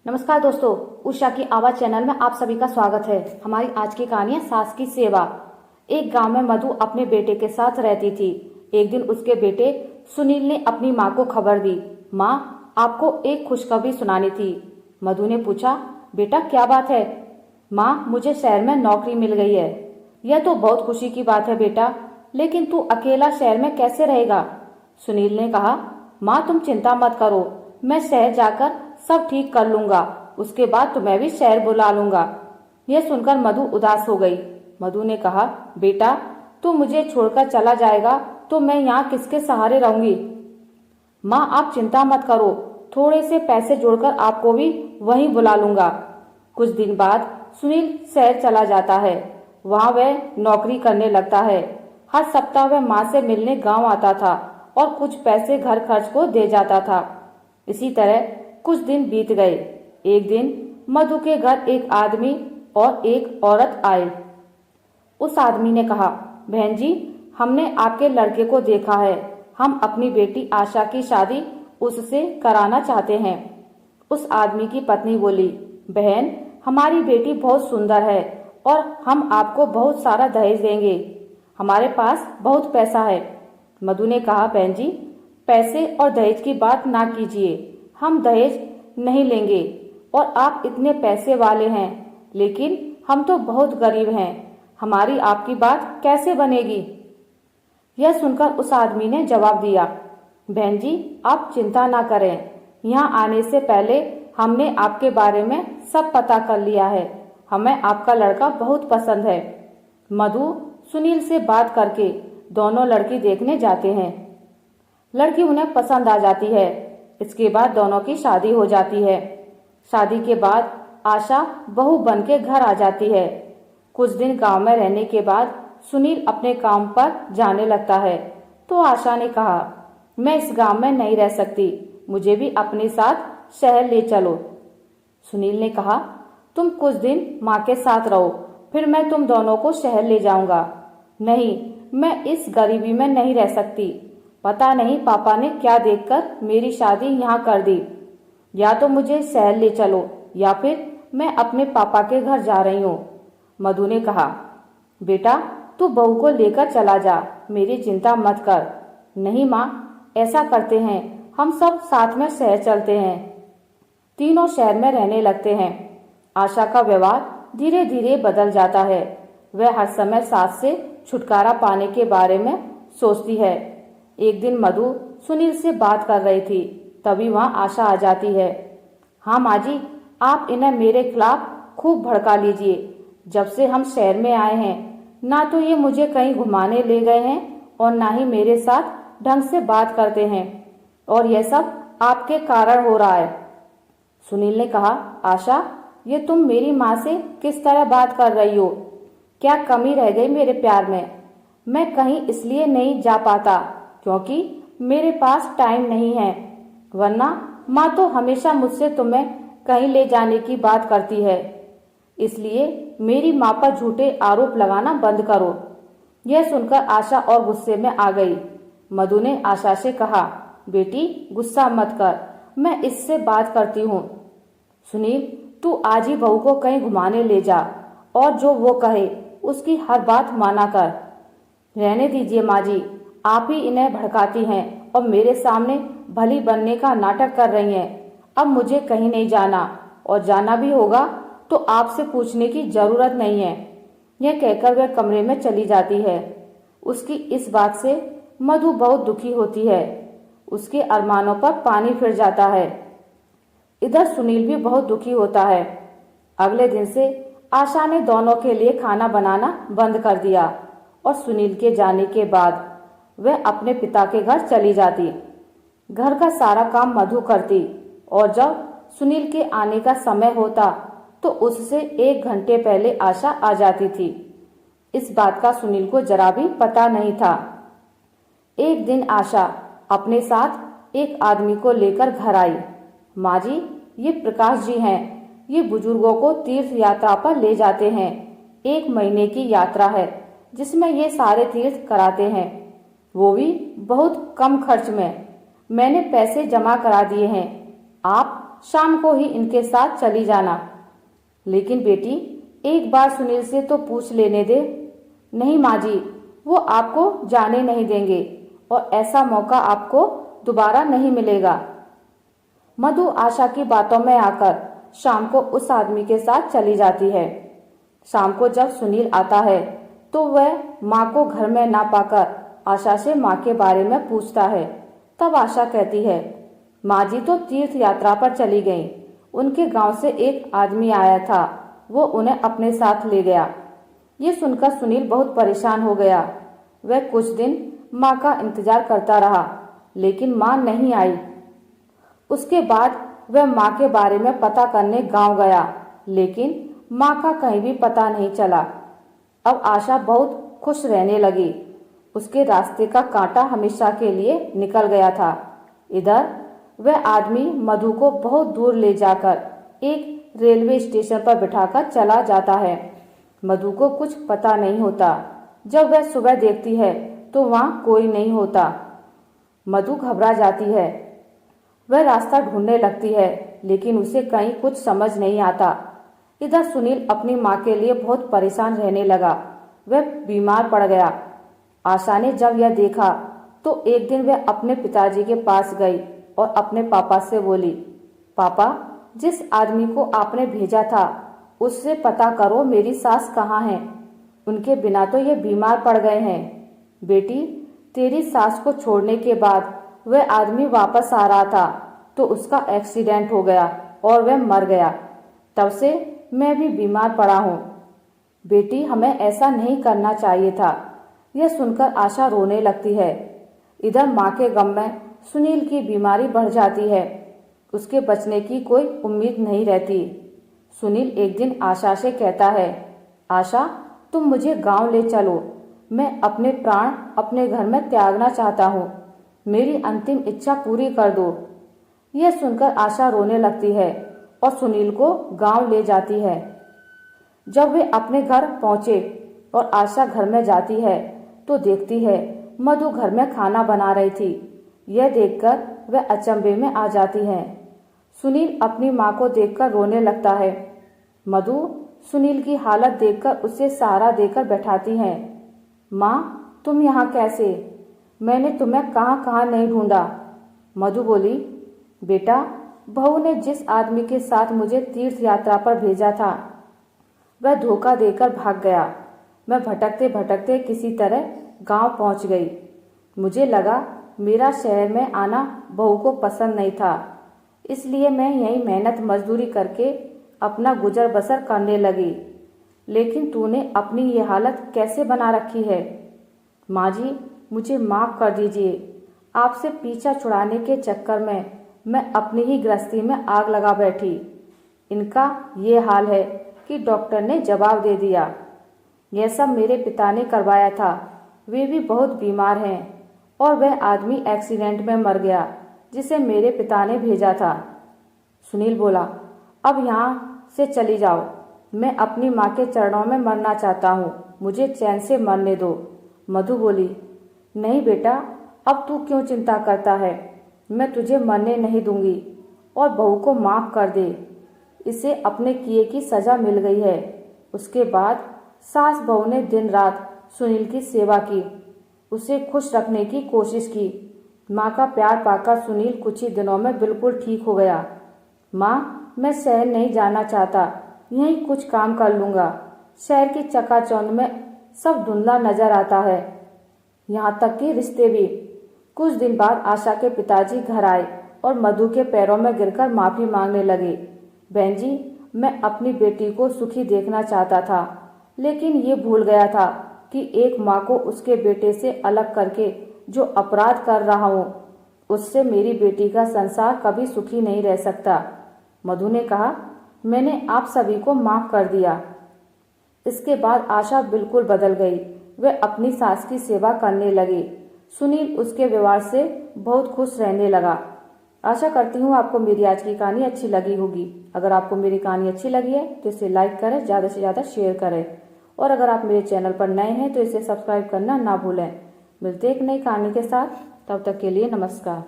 नमस्कार दोस्तों, उषा की आवाज चैनल में आप सभी का स्वागत है। हमारी आज की कहानी है सास की सेवा। एक गांव में मधु अपने बेटे के साथ रहती थी। एक दिन उसके बेटे सुनील ने अपनी माँ को खबर दी। माँ, आपको एक खुशखबरी सुनानी थी। मधु ने पूछा, बेटा क्या बात है? माँ, मुझे शहर में नौकरी मिल गई है। यह तो बहुत खुशी की बात है बेटा, लेकिन तू अकेला शहर में कैसे रहेगा? सुनील ने कहा, माँ तुम चिंता मत करो, मैं शहर जाकर सब ठीक कर लूंगा। उसके बाद तुम्हें भी शहर बुला लूंगा। यह सुनकर मधु उदास हो गई। मधु ने कहा, बेटा तू मुझे छोड़कर चला जाएगा तो मैं यहाँ किसके सहारे रहूंगी? माँ आप चिंता मत करो, थोड़े से पैसे जोड़कर आपको भी वहीं बुला लूंगा। कुछ दिन बाद सुनील शहर चला जाता है। वहाँ वह नौकरी करने लगता है। हर सप्ताह वह माँ से मिलने गांव आता था और कुछ पैसे घर खर्च को दे जाता था। इसी तरह कुछ दिन बीत गए। एक दिन मधु के घर एक आदमी और एक औरत आए। उस आदमी ने कहा, बहन जी, हमने आपके लड़के को देखा है। हम अपनी बेटी आशा की शादी उससे कराना चाहते हैं। उस आदमी की पत्नी बोली, बहन हमारी बेटी बहुत सुंदर है और हम आपको बहुत सारा दहेज देंगे। हमारे पास बहुत पैसा है। मधु ने कहा, बहन जी पैसे और दहेज की बात ना कीजिए, हम दहेज नहीं लेंगे और आप इतने पैसे वाले हैं, लेकिन हम तो बहुत गरीब हैं, हमारी आपकी बात कैसे बनेगी? यह सुनकर उस आदमी ने जवाब दिया, बहन जी आप चिंता ना करें, यहाँ आने से पहले हमने आपके बारे में सब पता कर लिया है। हमें आपका लड़का बहुत पसंद है। मधु सुनील से बात करके दोनों लड़की देखने जाते हैं। लड़की उन्हें पसंद आ जाती है। इसके बाद दोनों की शादी हो जाती है। शादी के बाद आशा बहू बन के घर आ जाती है। कुछ दिन गांव में रहने के बाद सुनील अपने काम पर जाने लगता है। तो आशा ने कहा, मैं इस गांव में नहीं रह सकती, मुझे भी अपने साथ शहर ले चलो। सुनील ने कहा, तुम कुछ दिन माँ के साथ रहो, फिर मैं तुम दोनों को शहर ले जाऊंगा। नहीं, मैं इस गरीबी में नहीं रह सकती। पता नहीं पापा ने क्या देखकर मेरी शादी यहाँ कर दी। या तो मुझे शहर ले चलो या फिर मैं अपने पापा के घर जा रही हूँ। मधु ने कहा, बेटा तू बहू को लेकर चला जा, मेरी चिंता मत कर। नहीं माँ, ऐसा करते हैं, हम सब साथ में शहर चलते हैं। तीनों शहर में रहने लगते हैं। आशा का व्यवहार धीरे धीरे बदल जाता है। वह हर समय सास से छुटकारा पाने के बारे में सोचती है। एक दिन मधु सुनील से बात कर रही थी, तभी वहां आशा आ जाती है। हाँ माँ जी, आप इन्हें मेरे खिलाफ खूब भड़का लीजिए। जब से हम शहर में आए हैं, ना तो ये मुझे कहीं घुमाने ले गए हैं और ना ही मेरे साथ ढंग से बात करते हैं, और यह सब आपके कारण हो रहा है। सुनील ने कहा, आशा ये तुम मेरी माँ से किस तरह बात कर रही हो? क्या कमी रह गई मेरे प्यार में? मैं कहीं इसलिए नहीं जा पाता क्योंकि मेरे पास टाइम नहीं है, वरना माँ तो हमेशा मुझसे तुम्हें कहीं ले जाने की बात करती है। इसलिए मेरी माँ पर झूठे आरोप लगाना बंद करो। यह सुनकर आशा और गुस्से में आ गई। मधु ने आशा से कहा, बेटी गुस्सा मत कर, मैं इससे बात करती हूँ। सुनील, तू आज ही बहू को कहीं घुमाने ले जा और जो वो कहे उसकी हर बात माना कर। रहने दीजिए माँ जी, आप ही इन्हें भड़काती हैं और मेरे सामने भली बनने का नाटक कर रही हैं। अब मुझे कहीं नहीं जाना, और जाना भी होगा तो आपसे पूछने की जरूरत नहीं है। यह कहकर वह कमरे में चली जाती है। उसकी इस बात से मधु बहुत दुखी होती है। उसके अरमानों पर पानी फिर जाता है। इधर सुनील भी बहुत दुखी होता है। अगले दिन से आशा ने दोनों के लिए खाना बनाना बंद कर दिया और सुनील के जाने के बाद वह अपने पिता के घर चली जाती। घर का सारा काम मधु करती और जब सुनील के आने का समय होता तो उससे 1 घंटे पहले आशा आ जाती थी। इस बात का सुनील को जरा भी पता नहीं था। एक दिन आशा अपने साथ एक आदमी को लेकर घर आई। माँ जी, ये प्रकाश जी हैं। ये बुजुर्गों को तीर्थ यात्रा पर ले जाते हैं। 1 महीने की यात्रा है जिसमें ये सारे तीर्थ कराते हैं, वो भी बहुत कम खर्च में। मैंने पैसे जमा करा दिए हैं। आप शाम को ही इनके साथ चली जाना। लेकिन बेटी, एक बार सुनील से तो पूछ लेने दे। नहीं माँ जी, वो आपको जाने नहीं देंगे और ऐसा मौका आपको दोबारा नहीं मिलेगा। मधु आशा की बातों में आकर शाम को उस आदमी के साथ चली जाती है। शाम को जब सुनील आता है तो वह माँ को घर में ना पाकर आशा से माँ के बारे में पूछता है। तब आशा कहती है, माँ जी तो तीर्थ यात्रा पर चली गईं। उनके गांव से एक आदमी आया था, वो उन्हें अपने साथ ले गया। ये सुनकर सुनील बहुत परेशान हो गया। वह कुछ दिन माँ का इंतजार करता रहा, लेकिन माँ नहीं आई। उसके बाद वह माँ के बारे में पता करने गांव गया, लेकिन माँ का कहीं भी पता नहीं चला। अब आशा बहुत खुश रहने लगी। उसके रास्ते का कांटा हमेशा के लिए निकल गया था। इधर वह आदमी मधु को बहुत दूर ले जाकर एक रेलवे स्टेशन पर बिठाकर चला जाता है। मधु को कुछ पता नहीं होता। जब वह सुबह देखती है तो वहाँ कोई नहीं होता। मधु घबरा जाती है। वह रास्ता ढूंढने लगती है, लेकिन उसे कहीं कुछ समझ नहीं आता। इधर सुनील अपनी माँ के लिए बहुत परेशान रहने लगा। वह बीमार पड़ गया। आशा ने जब यह देखा तो एक दिन वह अपने पिताजी के पास गई और अपने पापा से बोली, पापा, जिस आदमी को आपने भेजा था उससे पता करो मेरी सास कहाँ है। उनके बिना तो ये बीमार पड़ गए हैं। बेटी, तेरी सास को छोड़ने के बाद वह आदमी वापस आ रहा था तो उसका एक्सीडेंट हो गया और वह मर गया। तब से मैं भी बीमार पड़ा हूँ। बेटी, हमें ऐसा नहीं करना चाहिए था। यह सुनकर आशा रोने लगती है। इधर माँ के गम में सुनील की बीमारी बढ़ जाती है। उसके बचने की कोई उम्मीद नहीं रहती। सुनील एक दिन आशा से कहता है, आशा, तुम मुझे गांव ले चलो। मैं अपने प्राण अपने घर में त्यागना चाहता हूँ। मेरी अंतिम इच्छा पूरी कर दो। यह सुनकर आशा रोने लगती है और सुनील को गांव ले जाती है। जब वे अपने घर पहुंचे और आशा घर में जाती है तो देखती है मधु घर में खाना बना रही थी। यह देखकर वह अचंभे में आ जाती है। सुनील अपनी माँ को देखकर रोने लगता है। मधु सुनील की हालत देखकर उसे सहारा देकर बैठाती है। माँ, तुम यहाँ कैसे? मैंने तुम्हें कहाँ कहाँ नहीं ढूंढा। मधु बोली, बेटा, बहू ने जिस आदमी के साथ मुझे तीर्थ यात्रा पर भेजा था वह धोखा देकर भाग गया। मैं भटकते भटकते किसी तरह गांव पहुंच गई। मुझे लगा मेरा शहर में आना बहू को पसंद नहीं था, इसलिए मैं यहीं मेहनत मजदूरी करके अपना गुजर बसर करने लगी। लेकिन तूने अपनी ये हालत कैसे बना रखी है? माँ जी, मुझे माफ़ कर दीजिए। आपसे पीछा छुड़ाने के चक्कर में मैं अपनी ही गृहस्थी में आग लगा बैठी। इनका ये हाल है कि डॉक्टर ने जवाब दे दिया। यह सब मेरे पिता ने करवाया था। वे भी बहुत बीमार हैं और वह आदमी एक्सीडेंट में मर गया जिसे मेरे पिता ने भेजा था। सुनील बोला, अब यहाँ से चली जाओ। मैं अपनी माँ के चरणों में मरना चाहता हूँ। मुझे चैन से मरने दो। मधु बोली, नहीं बेटा, अब तू क्यों चिंता करता है? मैं तुझे मरने नहीं दूंगी और बहू को माफ़ कर दे। इसे अपने किए की सज़ा मिल गई है। उसके बाद सास बहू ने दिन रात सुनील की सेवा की, उसे खुश रखने की कोशिश की। माँ का प्यार पाकर सुनील कुछ ही दिनों में बिल्कुल ठीक हो गया। माँ, मैं शहर नहीं जाना चाहता, यहीं कुछ काम कर लूँगा। शहर की चकाचौंध में सब धुंधला नजर आता है, यहाँ तक कि रिश्ते भी। कुछ दिन बाद आशा के पिताजी घर आए और मधु के पैरों में गिरकर माफ़ी मांगने लगे। बहन जी, मैं अपनी बेटी को सुखी देखना चाहता था, लेकिन ये भूल गया था कि एक माँ को उसके बेटे से अलग करके जो अपराध कर रहा हूँ, उससे मेरी बेटी का संसार कभी सुखी नहीं रह सकता। मधु ने कहा, मैंने आप सभी को माफ़ कर दिया। इसके बाद आशा बिल्कुल बदल गई। वह अपनी सास की सेवा करने लगी। सुनील उसके व्यवहार से बहुत खुश रहने लगा। आशा करती हूँ आपको मेरी आज की कहानी अच्छी लगी होगी। अगर आपको मेरी कहानी अच्छी लगी है तो इसे लाइक करें, ज़्यादा से ज़्यादा शेयर करें और अगर आप मेरे चैनल पर नए हैं तो इसे सब्सक्राइब करना ना भूलें। मिलते एक नई कहानी के साथ, तब तक के लिए नमस्कार।